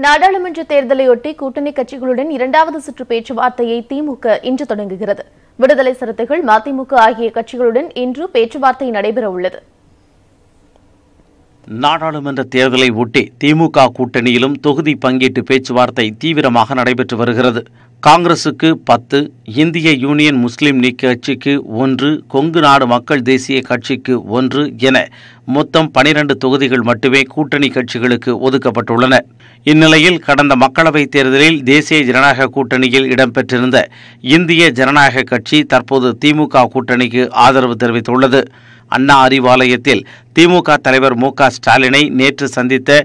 நாடாளுமன்ற தேர்தலையொட்டி கூட்டணி கட்சிகளுடன் இரண்டாவது சுற்று பேச்சுவார்த்தையை திமுக இன்று தொடங்குகிறது. விடுதலை சிறுத்தைகள், மதிமுக ஆகிய கட்சிகளுடன் இன்று பேச்சுவார்த்தை நடைபெறவுள்ளது. நாடாளுமன்ற தேர்தலை ஒட்டி திமுக கூட்டணியிலும் தொகுதி பங்கீட்டு பேச்சுவார்த்தை தீவிரமாக நடைபெற்று வருகிறது. காங்கிரசுக்கு 10, இந்திய யூனியன் முஸ்லீம் லீக் கட்சிக்கு 1, கொங்கு நாடு மக்கள் தேசிய கட்சிக்கு 1 என மொத்தம் 12 தொகுதிகள் மட்டுமே கூட்டணி கட்சிகளுக்கு ஒதுக்கப்பட்டுள்ளன. இந்நிலையில் கடந்த மக்களவைத் தேர்தலில் தேசிய ஜனநாயக கூட்டணியில் இடம்பெற்றிருந்த இந்திய ஜனநாயக கட்சி தற்போது திமுக கூட்டணிக்கு ஆதரவு தெரிவித்துள்ளது. அண்ணா அறிவாலயத்தில் திமுக தலைவர் மு.க. ஸ்டாலினை நேற்று சந்தித்த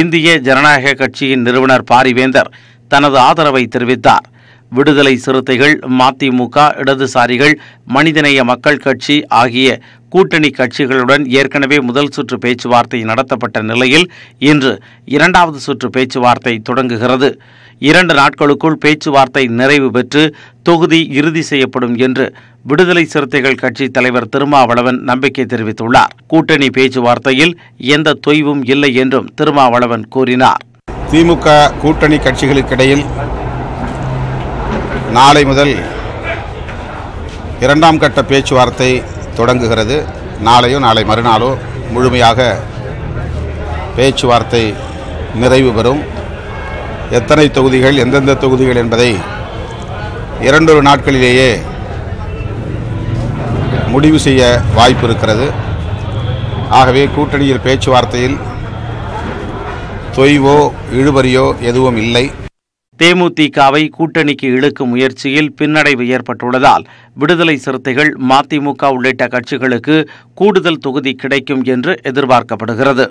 இந்திய ஜனநாயக கட்சியின் நிறுவனர் பாரிவேந்தர் தனது ஆதரவை தெரிவித்தார். விடுதலை சிறுத்தைகள், மதிமுக, இடதுசாரிகள், மனிதநேய மக்கள் கட்சி ஆகிய கூட்டணி கட்சிகளுடன் ஏற்கனவே முதல் சுற்று பேச்சுவார்த்தை நடத்தப்பட்ட நிலையில் இன்று இரண்டாவது சுற்று பேச்சுவார்த்தை தொடங்குகிறது. 2 நாட்களுக்குள் பேச்சுவார்த்தை நிறைவு பெற்று தொகுதி இறுதி செய்யப்படும் என்று விடுதலை சிறுத்தைகள் கட்சி தலைவர் திருமாவளவன் நம்பிக்கை தெரிவித்துள்ளார். கூட்டணி பேச்சுவார்த்தையில் எந்த தொய்வும் இல்லை என்றும் திருமாவளவன் கூறினார். திமுக கூட்டணி கட்சிகளுக்கிடையில் நாளை முதல் 2ஆம் கட்ட பேச்சுவார்த்தை தொடங்குகிறது. நாளையோ நாளை மறுநாளோ முழுமையாக பேச்சுவார்த்தை நிறைவு பெறும். எத்தனை தொகுதிகள், எந்தெந்த தொகுதிகள் என்பதை 2 நாட்களிலேயே முடிவு செய்ய வாய்ப்பு இருக்கிறது. ஆகவே கூட்டணியில் பேச்சுவார்த்தையில் தொய்வோ இழுபறியோ எதுவும் இல்லை. தேமுதிகவை கூட்டணிக்கு இழுக்கும் முயற்சியில் பின்னடைவு ஏற்பட்டுள்ளதால் விடுதலை சிறுத்தைகள், மதிமுக உள்ளிட்ட கட்சிகளுக்கு கூடுதல் தொகுதி கிடைக்கும் என்று எதிர்பார்க்கப்படுகிறது.